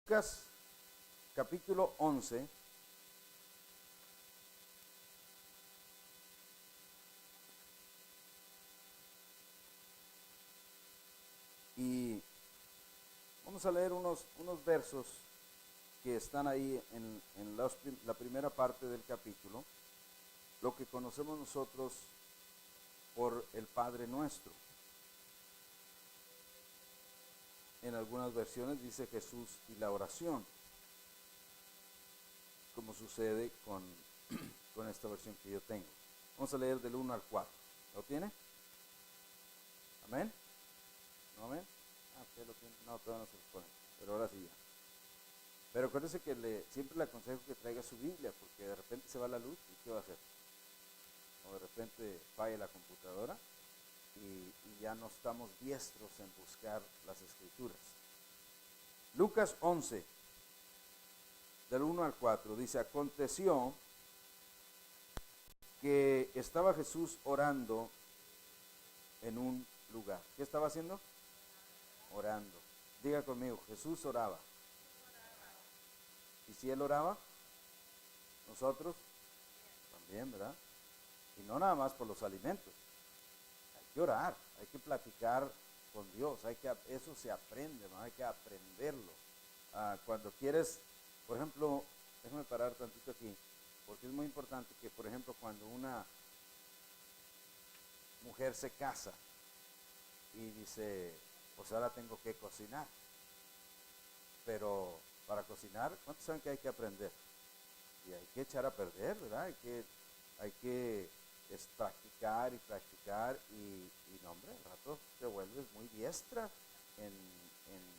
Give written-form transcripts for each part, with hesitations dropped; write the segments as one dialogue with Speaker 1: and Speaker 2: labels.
Speaker 1: Lucas capítulo 11. Y vamos a leer unos versos que están ahí en la primera parte del capítulo, lo que conocemos nosotros por el Padre Nuestro. En algunas versiones dice Jesús y la oración, como sucede con esta versión que yo tengo. Vamos a leer del 1 al 4. ¿Lo tiene? ¿Amén? ¿No amén? Usted lo tiene. No, todavía no se lo pone, pero ahora sí ya. Pero acuérdese que siempre le aconsejo que traiga su Biblia, porque de repente se va la luz y ¿qué va a hacer? O de repente falla la computadora y ya no estamos diestros en buscar las escrituras. Lucas 11, del 1 al 4, dice: aconteció que estaba Jesús orando en un lugar. ¿Qué estaba haciendo? Orando. Diga conmigo, Jesús oraba. ¿Y si Él oraba? Nosotros también, ¿verdad? Y no nada más por los alimentos. Hay que orar, hay que platicar con Dios, eso se aprende, ¿no? Hay que aprenderlo. Cuando quieres, por ejemplo, déjame parar tantito aquí, porque es muy importante que, por ejemplo, cuando una mujer se casa y dice, pues ahora tengo que cocinar, pero para cocinar, ¿cuántos saben que hay que aprender? Y hay que echar a perder, ¿verdad? Hay que practicar y no, hombre, al rato te vuelves muy diestra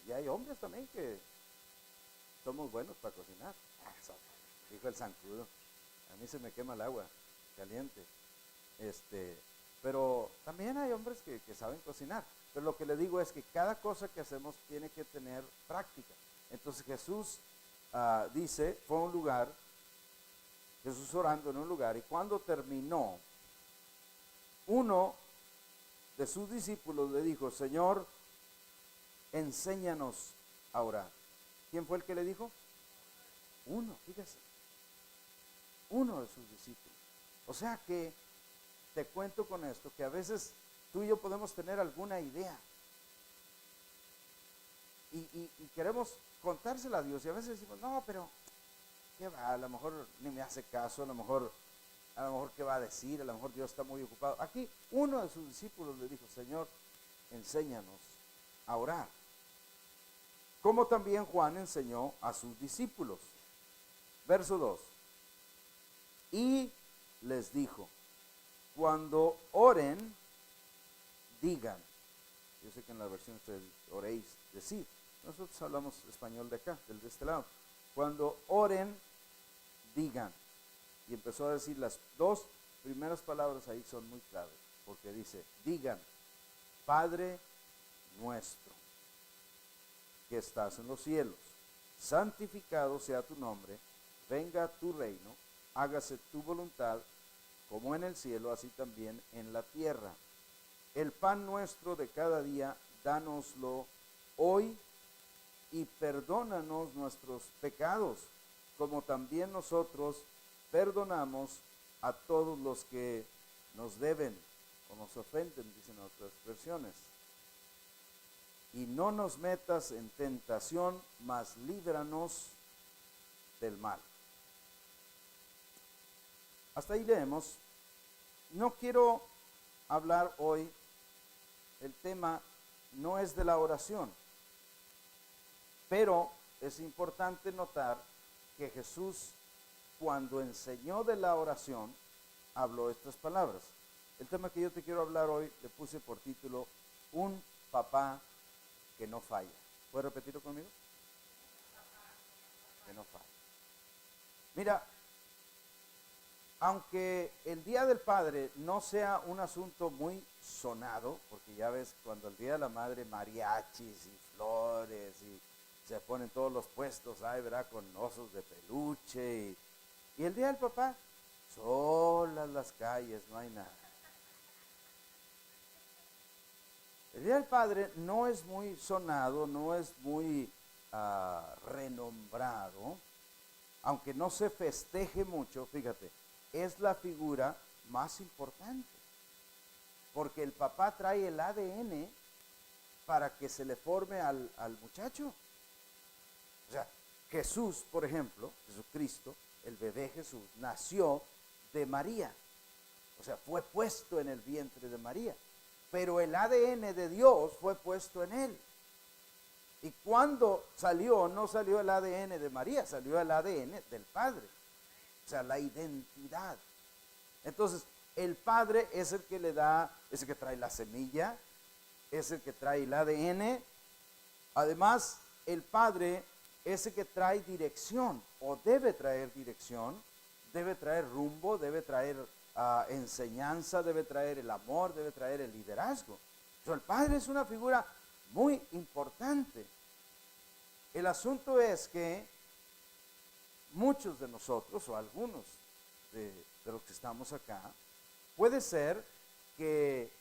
Speaker 1: y hay hombres también que somos buenos para cocinar. Dijo el zancudo, a mí se me quema el agua caliente. Pero también hay hombres que saben cocinar. Pero lo que le digo es que cada cosa que hacemos tiene que tener práctica. Entonces Jesús dice, fue a un lugar, Jesús orando en un lugar, y cuando terminó, uno de sus discípulos le dijo, Señor, enséñanos a orar. ¿Quién fue el que le dijo? Uno, fíjese. Uno de sus discípulos. O sea que, te cuento con esto, que a veces tú y yo podemos tener alguna idea. Y queremos contársela a Dios. Y a veces decimos, no, pero, ¿qué va? A lo mejor ni me hace caso, a lo mejor ¿qué va a decir? A lo mejor Dios está muy ocupado. Aquí, uno de sus discípulos le dijo, Señor, enséñanos a orar. Como también Juan enseñó a sus discípulos. Verso 2. Y les dijo, cuando oren, digan. Yo sé que en la versión ustedes oréis, decir. Nosotros hablamos español de acá, de este lado. Cuando oren, digan. Y empezó a decir las dos primeras palabras ahí son muy claves. Porque dice, digan, Padre nuestro, que estás en los cielos, santificado sea tu nombre, venga tu reino, hágase tu voluntad, como en el cielo, así también en la tierra. El pan nuestro de cada día, dánoslo hoy, y perdónanos nuestros pecados, como también nosotros perdonamos a todos los que nos deben o nos ofenden, dicen otras versiones. Y no nos metas en tentación, mas líbranos del mal. Hasta ahí leemos. No quiero hablar hoy, el tema no es de la oración, pero es importante notar que Jesús, cuando enseñó de la oración, habló estas palabras. El tema que yo te quiero hablar hoy le puse por título, un papá que no falla. ¿Puedes repetirlo conmigo? Que no falla. Mira, aunque el Día del Padre no sea un asunto muy sonado, porque ya ves cuando el Día de la Madre mariachis y flores y se ponen todos los puestos, ahí, ¿verdad? Con osos de peluche y el Día del Papá, solas las calles, no hay nada. El Día del Padre no es muy sonado, no es muy renombrado, aunque no se festeje mucho, fíjate, es la figura más importante, porque el papá trae el ADN para que se le forme al muchacho. O sea, Jesús, por ejemplo, Jesucristo, el bebé Jesús, nació de María. O sea, fue puesto en el vientre de María. Pero el ADN de Dios fue puesto en él. Y cuando salió, no salió el ADN de María, salió el ADN del Padre. O sea, la identidad. Entonces, el Padre es el que le da, es el que trae la semilla, es el que trae el ADN. Además, el Padre es el que trae dirección, o debe traer dirección, debe traer rumbo, debe traer enseñanza, debe traer el amor, debe traer el liderazgo. Pero el Padre es una figura muy importante. El asunto es que muchos de nosotros, o algunos de los que estamos acá, puede ser que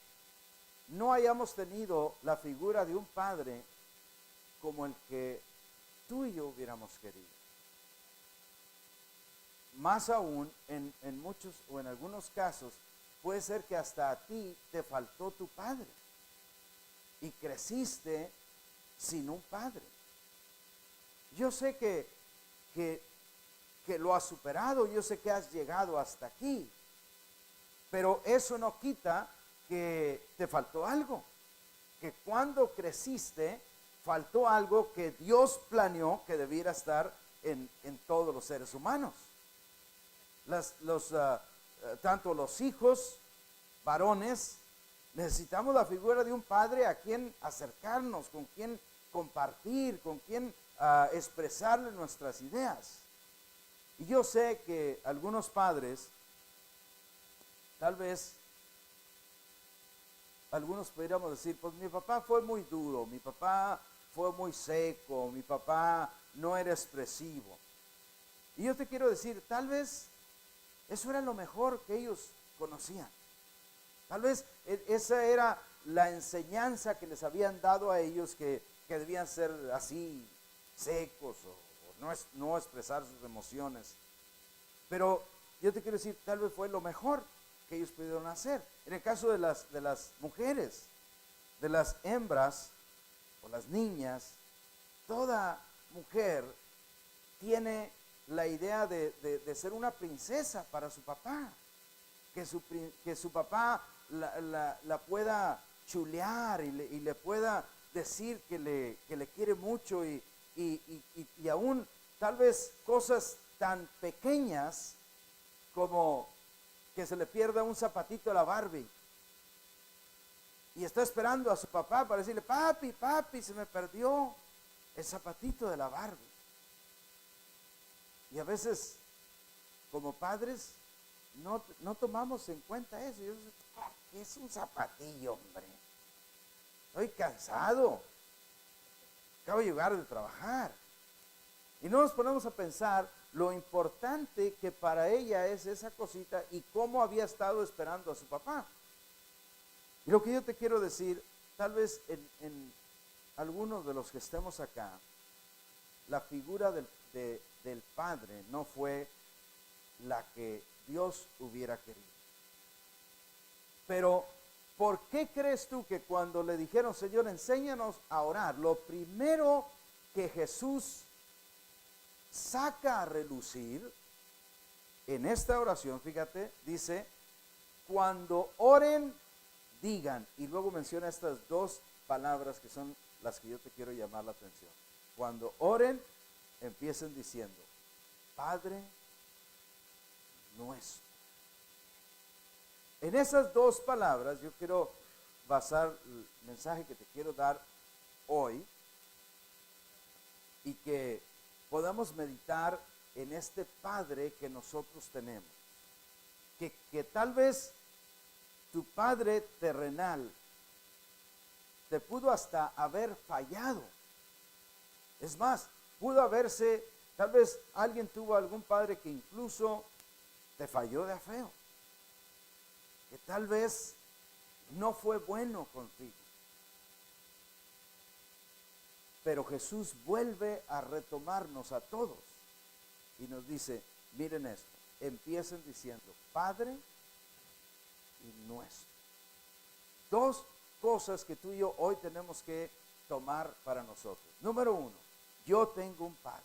Speaker 1: no hayamos tenido la figura de un padre como el que tú y yo hubiéramos querido. Más aún, en muchos o en algunos casos, puede ser que hasta a ti te faltó tu padre y creciste sin un padre. Yo sé que lo has superado, yo sé que has llegado hasta aquí, pero eso no quita que te faltó algo, que cuando creciste faltó algo que Dios planeó que debiera estar en todos los seres humanos. Tanto los hijos varones, necesitamos la figura de un padre a quien acercarnos, con quien compartir, con quien expresarle nuestras ideas. Y yo sé que algunos padres, tal vez, algunos podríamos decir, pues mi papá fue muy duro, mi papá fue muy seco, mi papá no era expresivo. Y yo te quiero decir, tal vez eso era lo mejor que ellos conocían. Tal vez esa era la enseñanza que les habían dado a ellos, que debían ser así secos o no expresar sus emociones. Pero yo te quiero decir, tal vez fue lo mejor que ellos pudieron hacer. En el caso de las mujeres, de las hembras o las niñas, toda mujer tiene la idea de ser una princesa para su papá, que su papá la pueda chulear y le pueda decir que le quiere mucho y aún tal vez cosas tan pequeñas como que se le pierda un zapatito a la Barbie y está esperando a su papá para decirle, papi, se me perdió el zapatito de la Barbie. Y a veces, como padres, no tomamos en cuenta eso. Yo digo, ¿qué es un zapatillo, hombre? Estoy cansado. Acabo de llegar de trabajar. Y no nos ponemos a pensar lo importante que para ella es esa cosita y cómo había estado esperando a su papá. Y lo que yo te quiero decir, tal vez en algunos de los que estemos acá, la figura del padre no fue la que Dios hubiera querido. Pero, ¿por qué crees tú que cuando le dijeron, Señor, enséñanos a orar, lo primero que Jesús saca a relucir en esta oración, fíjate, dice, cuando oren, digan, y luego menciona estas dos palabras que son las que yo te quiero llamar la atención. Cuando oren, empiecen diciendo, Padre nuestro. En esas dos palabras yo quiero basar el mensaje que te quiero dar hoy y que podamos meditar en este Padre que nosotros tenemos. Que tal vez tu padre terrenal te pudo hasta haber fallado. Es más, pudo haberse, tal vez alguien tuvo algún padre que incluso te falló de feo, que tal vez no fue bueno contigo. Pero Jesús vuelve a retomarnos a todos y nos dice, miren esto, empiecen diciendo, Padre y nuestro. Dos cosas que tú y yo hoy tenemos que tomar para nosotros. Número uno, yo tengo un Padre.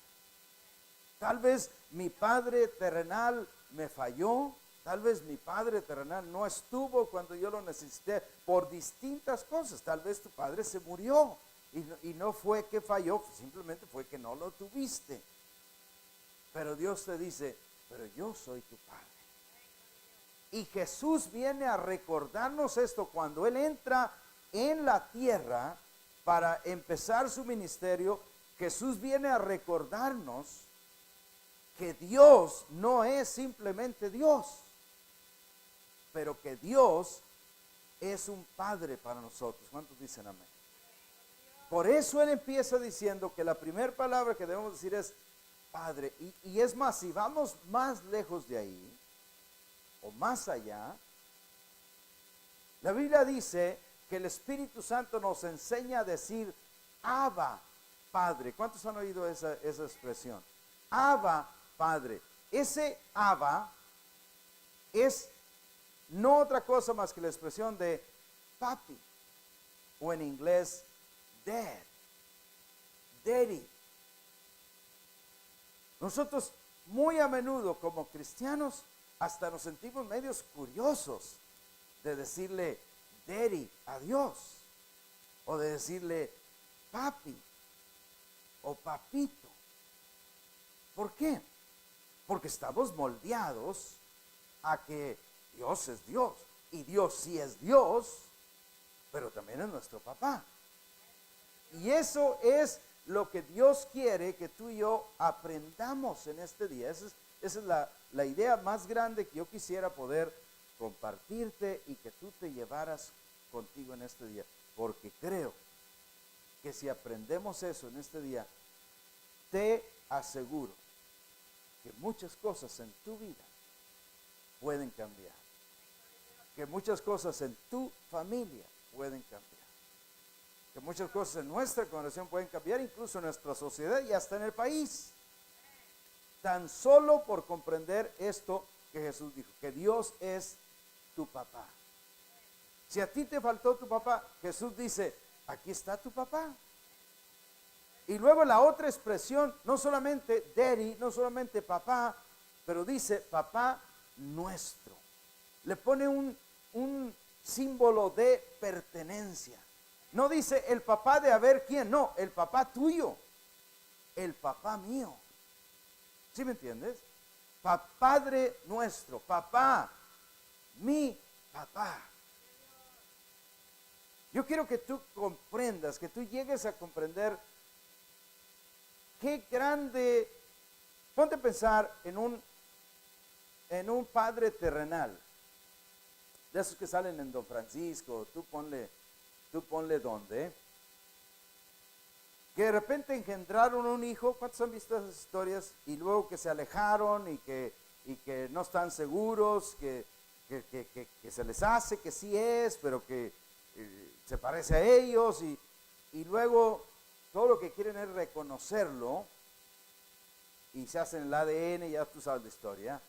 Speaker 1: Tal vez mi Padre terrenal me falló, tal vez mi Padre terrenal no estuvo cuando yo lo necesité por distintas cosas. Tal vez tu Padre se murió y no fue que falló, simplemente fue que no lo tuviste. Pero Dios te dice, pero yo soy tu Padre. Y Jesús viene a recordarnos esto cuando Él entra en la tierra para empezar su ministerio. Jesús viene a recordarnos que Dios no es simplemente Dios, pero que Dios es un Padre para nosotros. ¿Cuántos dicen amén? Por eso Él empieza diciendo que la primera palabra que debemos decir es Padre. Y es más, si vamos más lejos de ahí, o más allá, la Biblia dice que el Espíritu Santo nos enseña a decir Abba, Padre. ¿Cuántos han oído esa expresión? Abba, Padre. Ese Abba es no otra cosa más que la expresión de papi, o en inglés dad, daddy. Nosotros muy a menudo como cristianos hasta nos sentimos medios curiosos de decirle daddy a Dios, o de decirle papi o papito. ¿Por qué? Porque estamos moldeados a que Dios es Dios, y Dios sí es Dios, pero también es nuestro papá. Y eso es lo que Dios quiere que tú y yo aprendamos en este día. Esa es la idea más grande que yo quisiera poder compartirte y que tú te llevaras contigo en este día. Porque creo que si aprendemos eso en este día, te aseguro que muchas cosas en tu vida pueden cambiar. Que muchas cosas en tu familia pueden cambiar. Que muchas cosas en nuestra congregación pueden cambiar, incluso en nuestra sociedad y hasta en el país. Tan solo por comprender esto que Jesús dijo, que Dios es tu papá. Si a ti te faltó tu papá, Jesús dice, aquí está tu papá. Y luego la otra expresión, no solamente daddy, no solamente papá, pero dice papá nuestro. Le pone un símbolo de pertenencia. No dice el papá de a ver quién, no, el papá tuyo, el papá mío. ¿Sí me entiendes? Padre nuestro, papá, mi papá. Yo quiero que tú comprendas, que tú llegues a comprender qué grande. Ponte a pensar en un padre terrenal, de esos que salen en Don Francisco. Tú ponle donde, que de repente engendraron un hijo. ¿Cuántos han visto esas historias? Y luego que se alejaron y que no están seguros, que se les hace que sí es, pero que se parece a ellos, y luego todo lo que quieren es reconocerlo y se hacen el ADN, ya tú sabes la historia.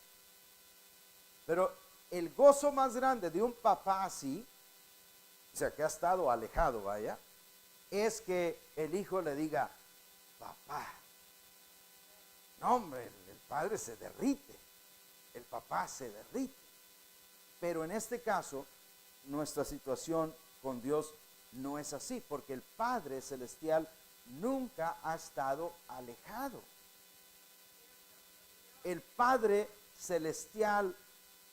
Speaker 1: Pero el gozo más grande de un papá así, o sea, que ha estado alejado, vaya, es que el hijo le diga, papá. No, hombre, el padre se derrite, el papá se derrite. Pero en este caso, nuestra situación con Dios no es así, porque el Padre Celestial nunca ha estado alejado. El Padre Celestial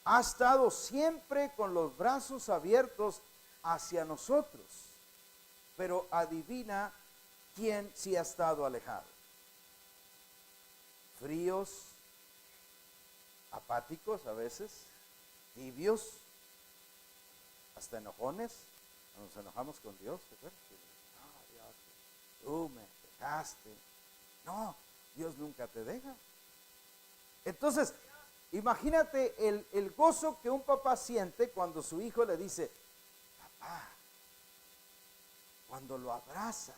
Speaker 1: ha estado siempre con los brazos abiertos hacia nosotros. Pero adivina quién sí ha estado alejado. Fríos, apáticos a veces, tibios, hasta enojones. Nos enojamos con Dios, ¿te acuerdas? No, Dios, tú me dejaste. No, Dios nunca te deja. Entonces, imagínate el gozo que un papá siente cuando su hijo le dice, papá, cuando lo abraza,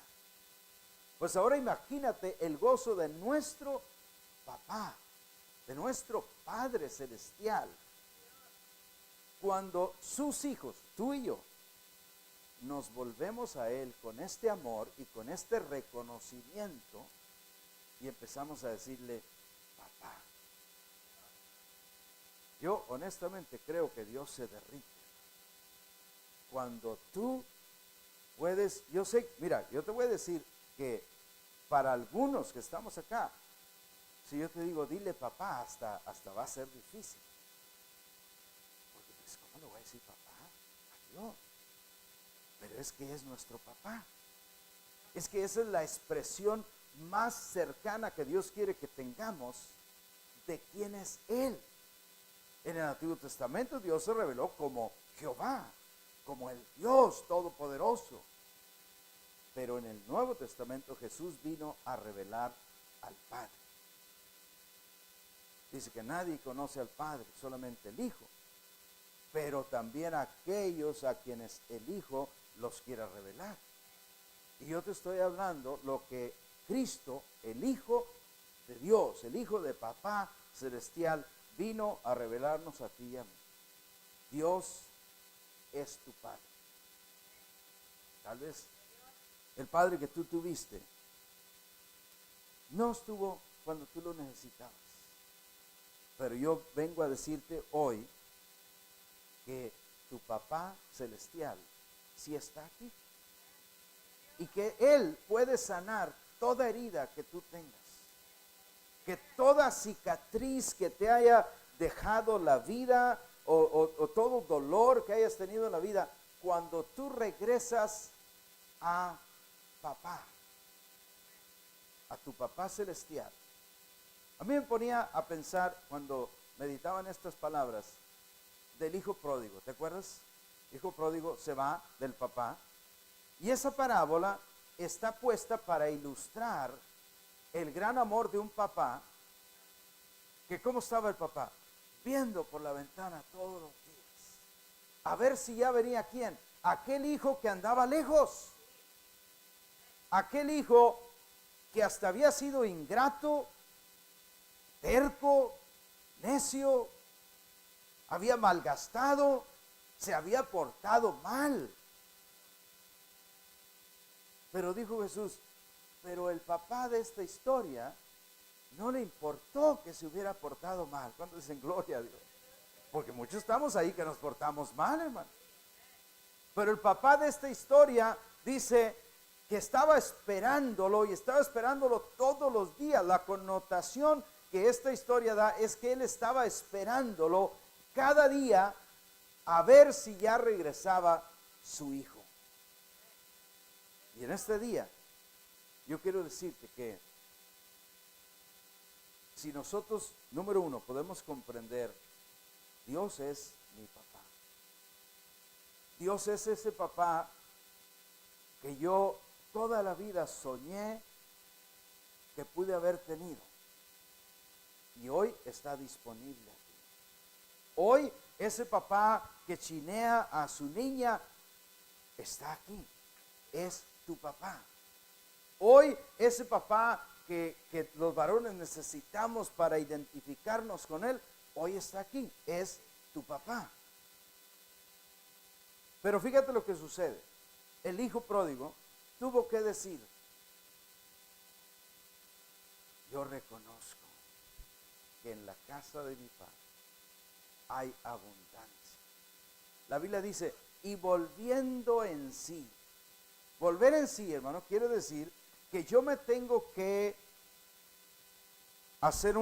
Speaker 1: Pues ahora imagínate el gozo de nuestro papá, de nuestro Padre Celestial, cuando sus hijos, tú y yo, nos volvemos a Él con este amor y con este reconocimiento y empezamos a decirle, papá. Yo honestamente creo que Dios se derrite cuando tú puedes. Yo sé, mira, yo te voy a decir que para algunos que estamos acá, si yo te digo, dile papá, hasta va a ser difícil. Porque dices, ¿cómo le voy a decir papá a Dios? Pero es que es nuestro papá. Es que esa es la expresión más cercana que Dios quiere que tengamos de quién es Él. En el Antiguo Testamento Dios se reveló como Jehová, como el Dios Todopoderoso. Pero en el Nuevo Testamento Jesús vino a revelar al Padre. Dice que nadie conoce al Padre, solamente el Hijo. Pero también aquellos a quienes el Hijo los quiera revelar. Y yo te estoy hablando lo que Cristo, el Hijo de Dios, el Hijo de Papá Celestial, vino a revelarnos a ti y a mí. Dios es tu Padre. Tal vez el Padre que tú tuviste no estuvo cuando tú lo necesitabas. Pero yo vengo a decirte hoy que tu Papá Celestial sí está aquí. Y que Él puede sanar toda herida que tú tengas. Que toda cicatriz que te haya dejado la vida o todo dolor que hayas tenido en la vida, cuando tú regresas a papá, a tu Papá Celestial. A mí me ponía a pensar cuando meditaban estas palabras del hijo pródigo. ¿Te acuerdas? El hijo pródigo se va del papá. Y esa parábola está puesta para ilustrar el gran amor de un papá, que ¿cómo estaba el papá? Viendo por la ventana todos los días, a ver si ya venía quién, aquel hijo que andaba lejos, aquel hijo que hasta había sido ingrato, terco, necio, había malgastado, se había portado mal. Pero dijo Jesús, pero el papá de esta historia no le importó que se hubiera portado mal. ¿Cuántos dicen gloria a Dios? Porque muchos estamos ahí que nos portamos mal, hermano. Pero el papá de esta historia dice que estaba esperándolo y estaba esperándolo todos los días. La connotación que esta historia da es que él estaba esperándolo cada día a ver si ya regresaba su hijo. Y en este día, yo quiero decirte que si nosotros, número uno, podemos comprender, Dios es mi papá. Dios es ese papá que yo toda la vida soñé que pude haber tenido. Y hoy está disponible aquí. Hoy ese papá que chinea a su niña está aquí. Es tu papá. Hoy ese papá que los varones necesitamos para identificarnos con él, hoy está aquí, es tu papá. Pero fíjate lo que sucede. El hijo pródigo tuvo que decir, yo reconozco que en la casa de mi padre hay abundancia. La Biblia dice, y volviendo en sí. Volver en sí, hermano, quiere decir que yo me tengo que hacer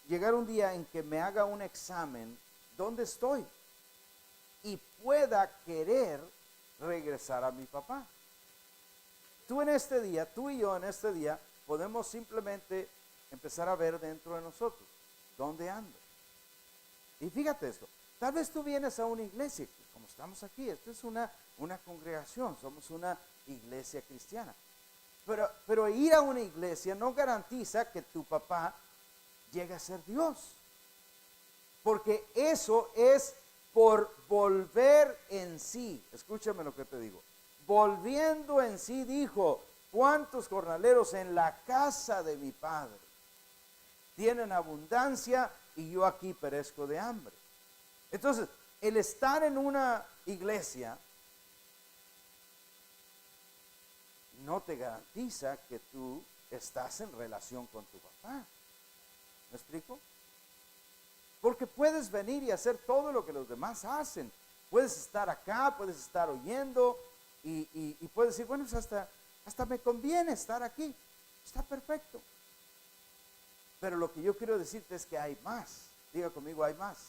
Speaker 1: llegar un día en que me haga un examen, ¿dónde estoy? Y pueda querer regresar a mi papá. Tú y yo en este día, podemos simplemente empezar a ver dentro de nosotros, ¿dónde ando? Y fíjate esto, tal vez tú vienes a una iglesia, como estamos aquí, esto es una congregación, somos una iglesia cristiana. Pero ir a una iglesia no garantiza que tu papá llegue a ser Dios. Porque eso es por volver en sí. Escúchame lo que te digo. Volviendo en sí dijo, ¿cuántos jornaleros en la casa de mi padre tienen abundancia y yo aquí perezco de hambre? Entonces, el estar en una iglesia no te garantiza que tú estás en relación con tu papá. ¿Me explico? Porque puedes venir y hacer todo lo que los demás hacen. Puedes estar acá, puedes estar oyendo y puedes decir, bueno, pues hasta me conviene estar aquí. Está perfecto. Pero lo que yo quiero decirte es que hay más. Diga conmigo, hay más.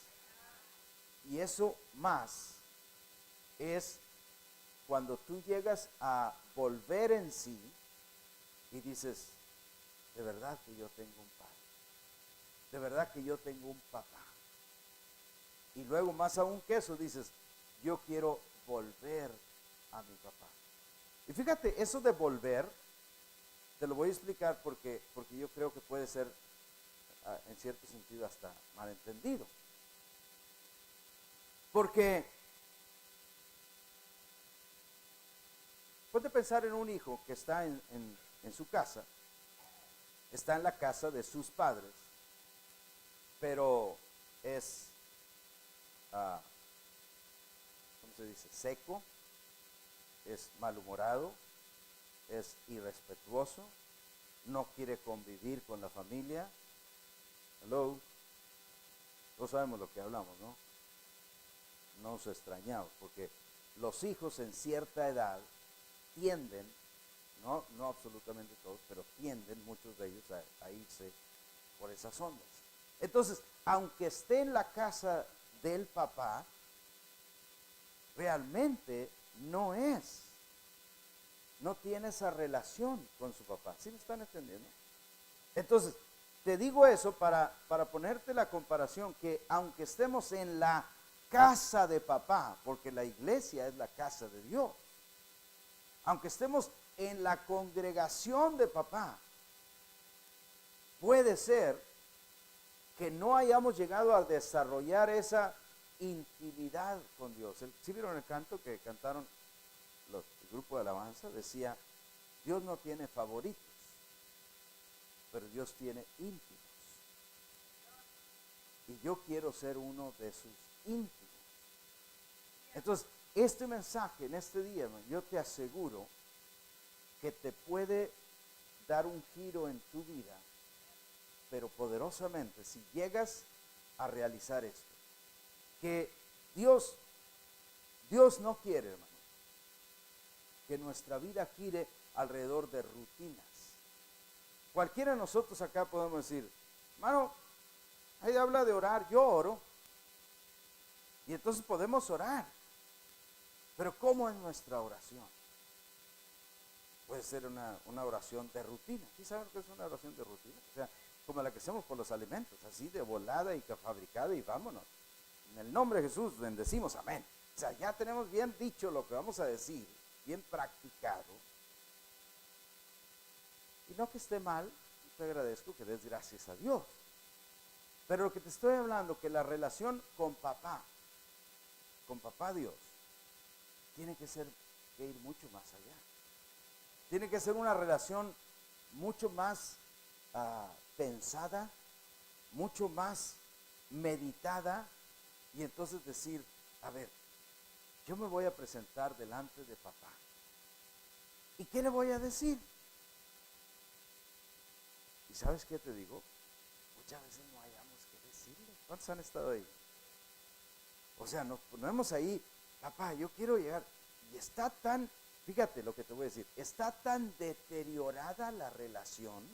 Speaker 1: Y eso más es cuando tú llegas a volver en sí y dices, de verdad que yo tengo un padre. De verdad que yo tengo un papá. Y luego más aún que eso dices, yo quiero volver a mi papá. Y fíjate, eso de volver, te lo voy a explicar porque yo creo que puede ser en cierto sentido hasta malentendido. Porque puede pensar en un hijo que está en su casa, está en la casa de sus padres, pero es, ¿cómo se dice? Seco, es malhumorado, es irrespetuoso, no quiere convivir con la familia. Hello, todos sabemos lo que hablamos, ¿no? No nos extrañamos, porque los hijos en cierta edad tienden, no absolutamente todos, pero tienden muchos de ellos a irse por esas ondas. Entonces, aunque esté en la casa del papá, realmente no tiene esa relación con su papá. ¿Sí me están entendiendo? Entonces, te digo eso para ponerte la comparación, que aunque estemos en la casa de papá, porque la iglesia es la casa de Dios, aunque estemos en la congregación de papá, puede ser que no hayamos llegado a desarrollar esa intimidad con Dios. ¿Sí vieron el canto que cantaron el grupo de alabanza? Decía, Dios no tiene favoritos, pero Dios tiene íntimos. Y yo quiero ser uno de sus íntimos. Entonces, este mensaje en este día, yo te aseguro que te puede dar un giro en tu vida, pero poderosamente, si llegas a realizar esto, que Dios no quiere, hermano, que nuestra vida gire alrededor de rutinas. Cualquiera de nosotros acá podemos decir, hermano, ahí habla de orar, yo oro, y entonces podemos orar, pero ¿cómo es nuestra oración? Puede ser una oración de rutina. ¿Sí saben qué es una oración de rutina? O sea, como la que hacemos por los alimentos, así de volada y fabricada y vámonos. En el nombre de Jesús bendecimos, amén. O sea, ya tenemos bien dicho lo que vamos a decir, bien practicado. Y no que esté mal, te agradezco que des gracias a Dios. Pero lo que te estoy hablando, que la relación con papá Dios, tiene que ir mucho más allá. Tiene que ser una relación mucho más pensada, mucho más meditada, y entonces decir, a ver, yo me voy a presentar delante de papá. ¿Y qué le voy a decir? ¿Y sabes qué te digo? Muchas veces no hayamos que decirle. ¿Cuántos han estado ahí? O sea, nos ponemos ahí, papá, yo quiero llegar, y está tan, fíjate lo que te voy a decir, está tan deteriorada la relación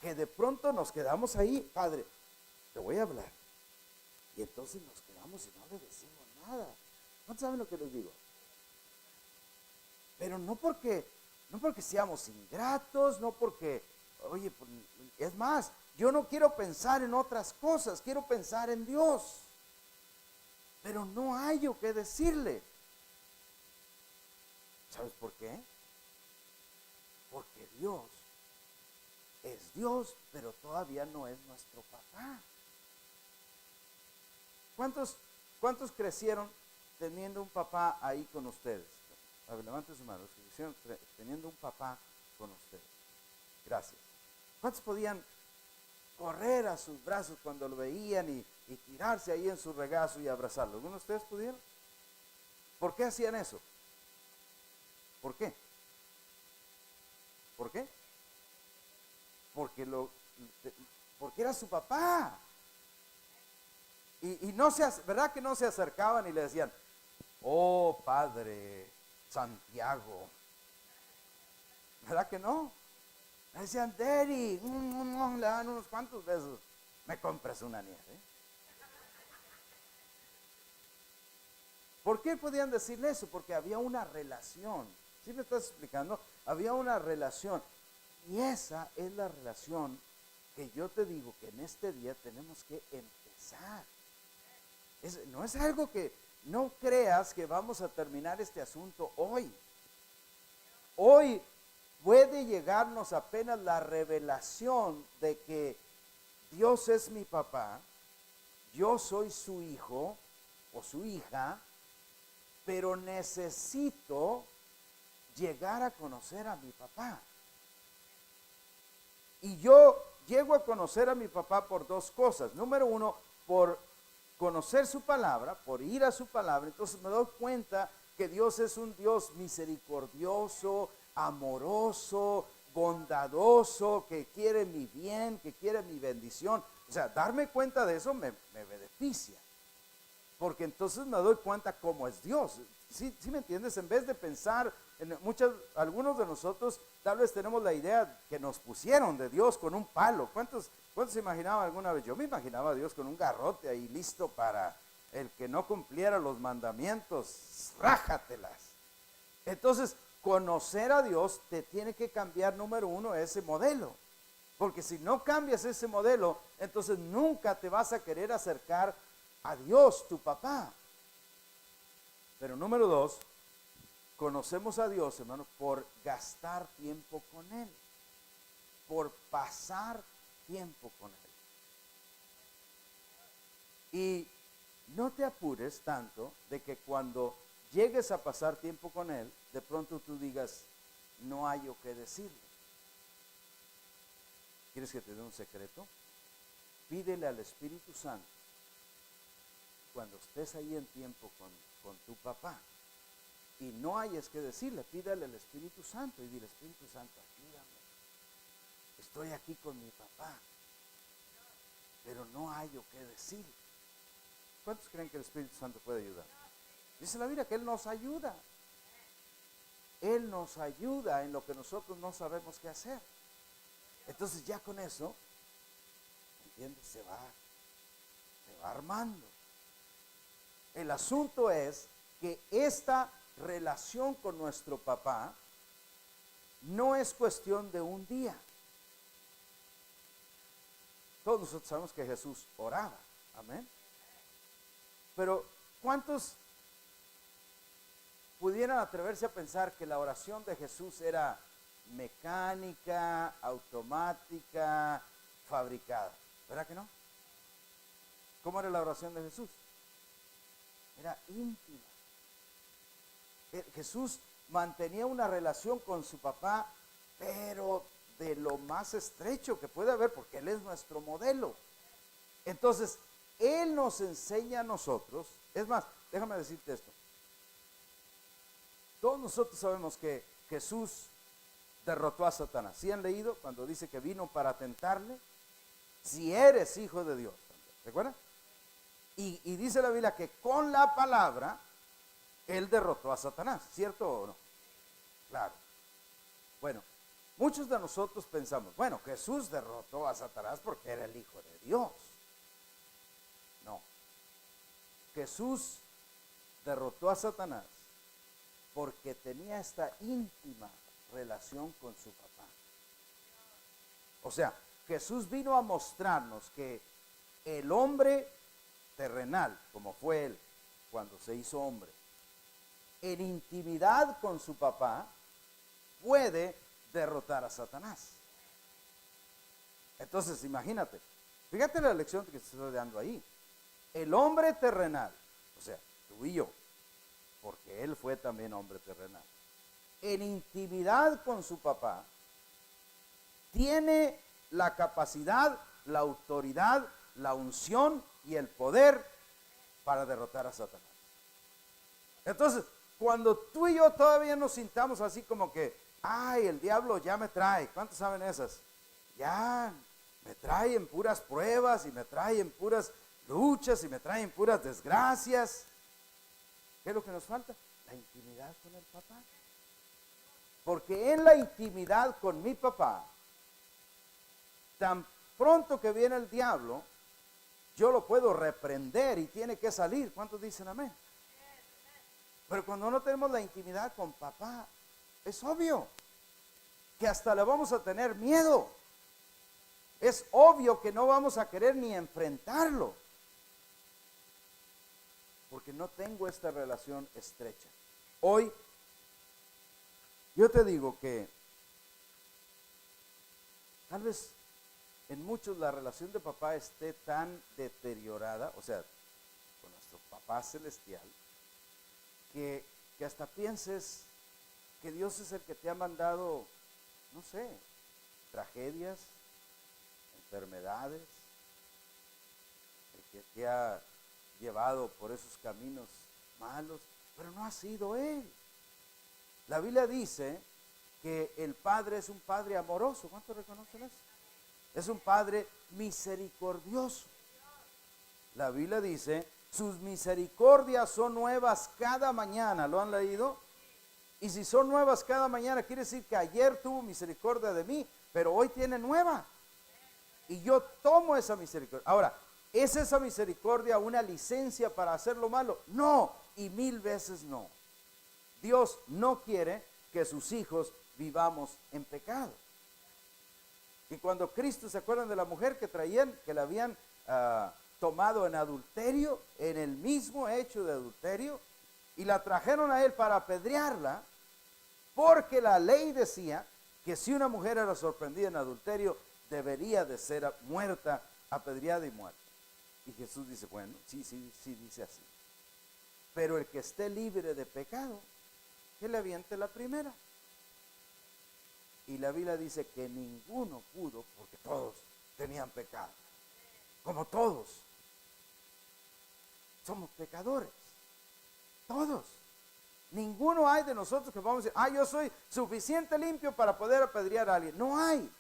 Speaker 1: que de pronto nos quedamos ahí, padre, te voy a hablar. Y entonces nos quedamos y no le decimos nada. ¿No saben lo que les digo? Pero no porque seamos ingratos, no porque, oye, es más, yo no quiero pensar en otras cosas, quiero pensar en Dios. Pero no hay o qué decirle. ¿Sabes por qué? Porque Dios es Dios, pero todavía no es nuestro papá. ¿Cuántos crecieron teniendo un papá ahí con ustedes? A ver, levante su mano. Los que hicieron teniendo un papá con ustedes. Gracias. ¿Cuántos podían correr a sus brazos cuando lo veían y tirarse ahí en su regazo y abrazarlo? ¿Algunos de ustedes pudieron? ¿Por qué hacían eso? ¿Por qué? ¿Por qué? Porque porque era su papá. Y no ¿verdad que no se acercaban y le decían, oh Padre Santiago? ¿Verdad que no? Le decían, Daddy, le dan unos cuantos besos. Me compras una nieve. ¿Por qué podían decirle eso? Porque había una relación. ¿Sí me estás explicando? Había una relación. Y esa es la relación que yo te digo que en este día tenemos que empezar. No es algo que no creas que vamos a terminar este asunto hoy. Hoy puede llegarnos apenas la revelación de que Dios es mi papá, yo soy su hijo o su hija, pero necesito llegar a conocer a mi papá. Y yo llego a conocer a mi papá por dos cosas. Número uno, por conocer su palabra, por ir a su palabra. Entonces me doy cuenta que Dios es un Dios misericordioso, amoroso, bondadoso, que quiere mi bien, que quiere mi bendición. O sea, darme cuenta de eso me beneficia. Porque entonces me doy cuenta cómo es Dios. ¿Sí me entiendes? En vez de pensar en algunos de nosotros tal vez tenemos la idea que nos pusieron de Dios con un palo. ¿Cuántos se imaginaban alguna vez? Yo me imaginaba a Dios con un garrote ahí listo para el que no cumpliera los mandamientos, rájatelas. Entonces, conocer a Dios te tiene que cambiar, número uno, ese modelo. Porque si no cambias ese modelo, entonces nunca te vas a querer acercar a Dios, tu papá. Pero número dos, conocemos a Dios, hermano, por gastar tiempo con Él, por pasar tiempo con Él. Y no te apures tanto de que cuando llegues a pasar tiempo con Él, de pronto tú digas, no hay o qué decirle. ¿Quieres que te dé un secreto? Pídele al Espíritu Santo, cuando estés ahí en tiempo con tu papá, y no hayas que decirle, pídale al Espíritu Santo y dile, Espíritu Santo, ayúdame. Estoy aquí con mi papá, pero no hay o qué decir. ¿Cuántos creen que el Espíritu Santo puede ayudar? Dice la Biblia que Él nos ayuda. Él nos ayuda en lo que nosotros no sabemos qué hacer. Entonces ya con eso, ¿entiendes? Se va armando. El asunto es que esta relación con nuestro papá no es cuestión de un día. Todos nosotros sabemos que Jesús oraba, amén. Pero ¿cuántos pudieran atreverse a pensar que la oración de Jesús era mecánica, automática, fabricada? ¿Verdad que no? ¿Cómo era la oración de Jesús? Era íntima. Jesús mantenía una relación con su papá, pero de lo más estrecho que puede haber, porque Él es nuestro modelo. Entonces, Él nos enseña a nosotros. Es más, déjame decirte esto. Todos nosotros sabemos que Jesús derrotó a Satanás. ¿Sí han leído cuando dice que vino para tentarle? Si eres hijo de Dios. ¿Recuerdan? Y dice la Biblia que con la palabra Él derrotó a Satanás, ¿cierto o no? Claro. Bueno, muchos de nosotros pensamos, bueno, Jesús derrotó a Satanás porque era el Hijo de Dios. No. Jesús derrotó a Satanás porque tenía esta íntima relación con su papá. O sea, Jesús vino a mostrarnos que el hombre terrenal, como fue Él cuando se hizo hombre, en intimidad con su papá, puede derrotar a Satanás. Entonces, imagínate, fíjate la lección que te estoy dando ahí. El hombre terrenal, o sea, tú y yo, porque él fue también hombre terrenal, en intimidad con su papá, tiene la capacidad, la autoridad, la unción y el poder para derrotar a Satanás. Entonces, cuando tú y yo todavía nos sintamos así como que, ay, el diablo ya me trae, ¿cuántos saben esas? Ya me trae en puras pruebas y me trae en puras luchas y me trae en puras desgracias. ¿Qué es lo que nos falta? La intimidad con el papá. Porque en la intimidad con mi papá, tan pronto que viene el diablo, yo lo puedo reprender y tiene que salir. ¿Cuántos dicen amén? Pero cuando no tenemos la intimidad con papá, es obvio que hasta le vamos a tener miedo. Es obvio que no vamos a querer ni enfrentarlo, porque no tengo esta relación estrecha. Hoy, yo te digo que tal vez en muchos la relación de papá esté tan deteriorada, o sea, con nuestro papá celestial, que hasta pienses que Dios es el que te ha mandado, no sé, tragedias, enfermedades, el que te ha llevado por esos caminos malos, pero no ha sido Él. La Biblia dice que el Padre es un Padre amoroso. ¿Cuántos reconocen eso? Es un Padre misericordioso. La Biblia dice, sus misericordias son nuevas cada mañana. ¿Lo han leído? Y si son nuevas cada mañana, quiere decir que ayer tuvo misericordia de mí, pero hoy tiene nueva. Y yo tomo esa misericordia. Ahora, ¿es esa misericordia una licencia para hacer lo malo? No, y 1000 veces no. Dios no quiere que sus hijos vivamos en pecado. Y cuando Cristo, ¿se acuerdan de la mujer que traían, que la habían tomado en adulterio, en el mismo hecho de adulterio, y la trajeron a él para apedrearla, porque la ley decía que si una mujer era sorprendida en adulterio, debería de ser muerta, apedreada y muerta. Y Jesús dice, bueno, sí, dice así. Pero el que esté libre de pecado, que le aviente la primera. Y la Biblia dice que ninguno pudo, porque todos tenían pecado. Como todos. Somos pecadores. Todos. Ninguno hay de nosotros que vamos a decir, yo soy suficiente limpio para poder apedrear a alguien. No hay.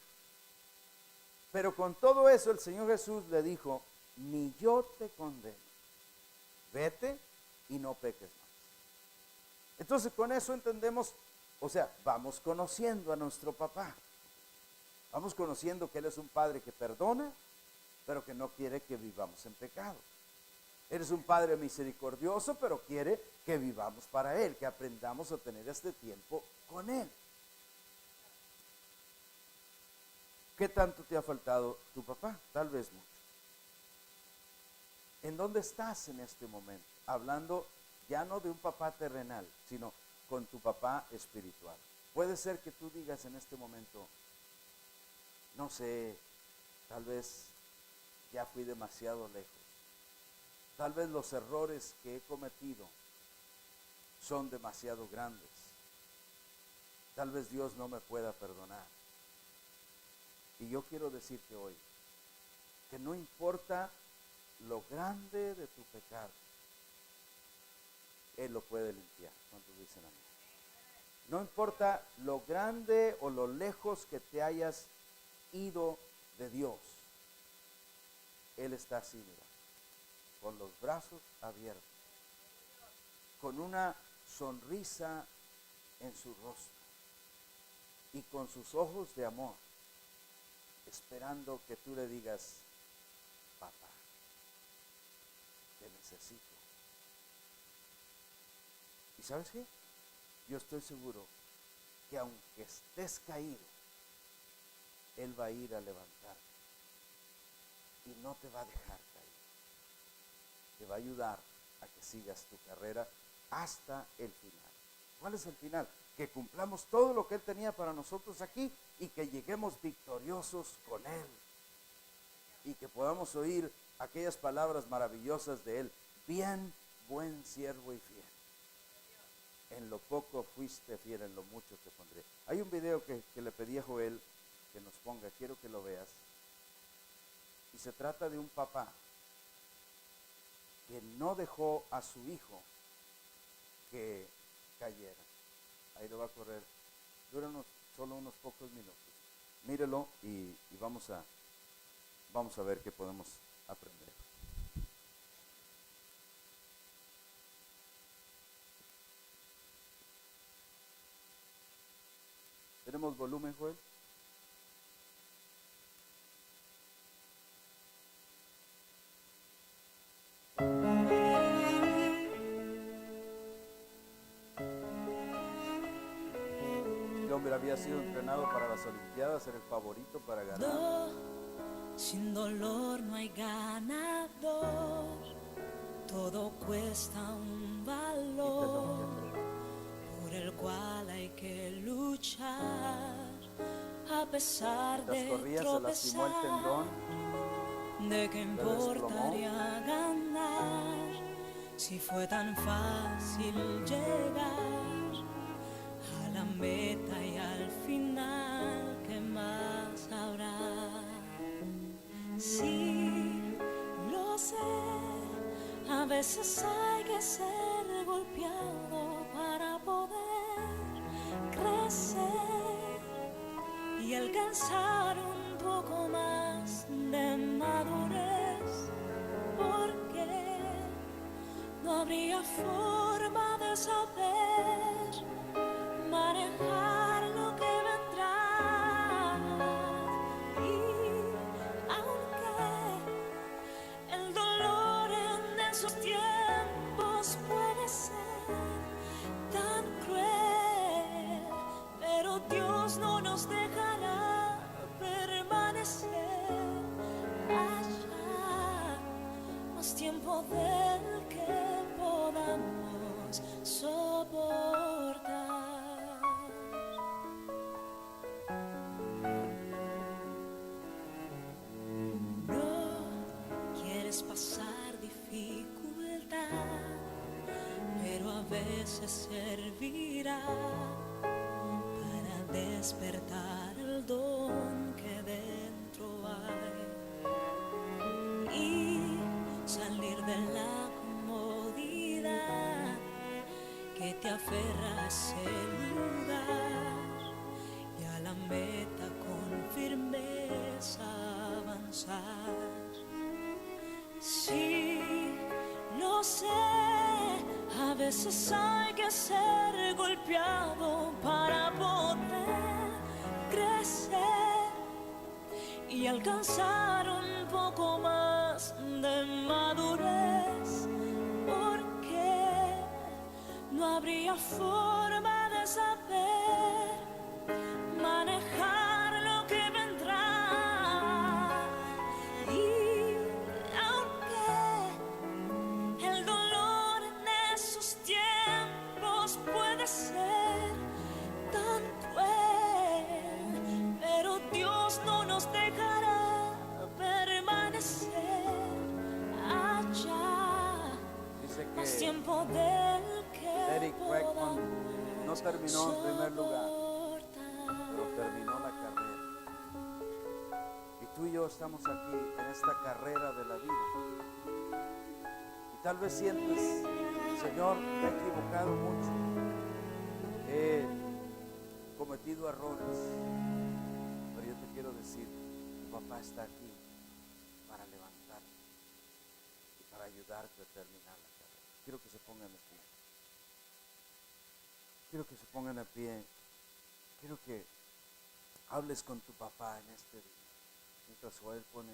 Speaker 1: Pero con todo eso el Señor Jesús le dijo, ni yo te condeno. Vete y no peques más. Entonces con eso entendemos, o sea, vamos conociendo a nuestro papá. Vamos conociendo que Él es un Padre que perdona, pero que no quiere que vivamos en pecado. Él es un Padre misericordioso, pero quiere que vivamos para Él, que aprendamos a tener este tiempo con Él. ¿Qué tanto te ha faltado tu papá? Tal vez mucho. ¿En dónde estás en este momento? Hablando ya no de un papá terrenal, sino con tu papá espiritual. Puede ser que tú digas en este momento, no sé, tal vez ya fui demasiado lejos. Tal vez los errores que he cometido son demasiado grandes. Tal vez Dios no me pueda perdonar. Y yo quiero decirte hoy que no importa lo grande de tu pecado, Él lo puede limpiar. ¿Cuántos dicen amén? No importa lo grande o lo lejos que te hayas ido de Dios, Él está así, mira, con los brazos abiertos, con una sonrisa en su rostro y con sus ojos de amor, esperando que tú le digas, papá, te necesito. ¿Y sabes qué? Yo estoy seguro que aunque estés caído, Él va a ir a levantarte y no te va a dejar caer. Te va a ayudar a que sigas tu carrera hasta el final. ¿Cuál es el final? Que cumplamos todo lo que Él tenía para nosotros aquí y que lleguemos victoriosos con Él. Y que podamos oír aquellas palabras maravillosas de Él. Bien, buen siervo y fiel. en lo poco fuiste fiel, en lo mucho te pondré. Hay un video que le pedí a Joel que nos ponga, quiero que lo veas. Y se trata de un papá que no dejó a su hijo que cayera. Ahí lo va a correr. Dura solo unos pocos minutos. Mírelo y vamos a ver qué podemos aprender. ¿Tenemos volumen, Joel? Este hombre había sido entrenado para las Olimpiadas, era el favorito para ganar.
Speaker 2: Sin dolor no hay ganador, todo cuesta un valor por el cual hay que luchar. A pesar
Speaker 1: Mientras
Speaker 2: de
Speaker 1: corría se lastimó el tendón,
Speaker 2: ¿de qué
Speaker 1: se desplomó.
Speaker 2: importaría ganar si fue tan fácil llegar a la meta y al final? ¿Qué más habrá? Sí, lo sé, a veces hay que ser golpeado para poder crecer y alcanzar un poco más de madurez, porque no habría forma de saber manejar lo que vendrá. Y aunque el dolor en esos tiempos puede ser tan cruel, pero Dios no nos dejará permanecer allá más tiempo del que podamos soportar. No quieres pasar dificultad, pero a veces servirá para despertar el don que dentro hay y salir de la comodidad que te aferra a ese lugar y a la meta con firmeza avanzar. Sí, lo sé, a veces hay que ser golpeado para poder crecer y alcanzar un poco más de madurez, porque no habría forma de saber manejar lo que vendrá. Y aunque el dolor en esos tiempos puede ser tan cruel, pero Dios no nos dejará permanecer allá.
Speaker 1: Dice
Speaker 2: Más
Speaker 1: que
Speaker 2: tiempo del que
Speaker 1: Derek Redmond
Speaker 2: podamos
Speaker 1: no terminó en primer lugar,
Speaker 2: soportar.
Speaker 1: pero terminó la carrera. Y tú y yo estamos aquí en esta carrera de la vida. Y tal vez sientes, Señor, me he equivocado mucho, he cometido errores, pero yo te quiero decir, tu papá está aquí para levantarte y para ayudarte a terminar la carrera. Quiero que se pongan de pie. Quiero que se pongan de pie. Quiero que hables con tu papá en este día. Mientras Joel pone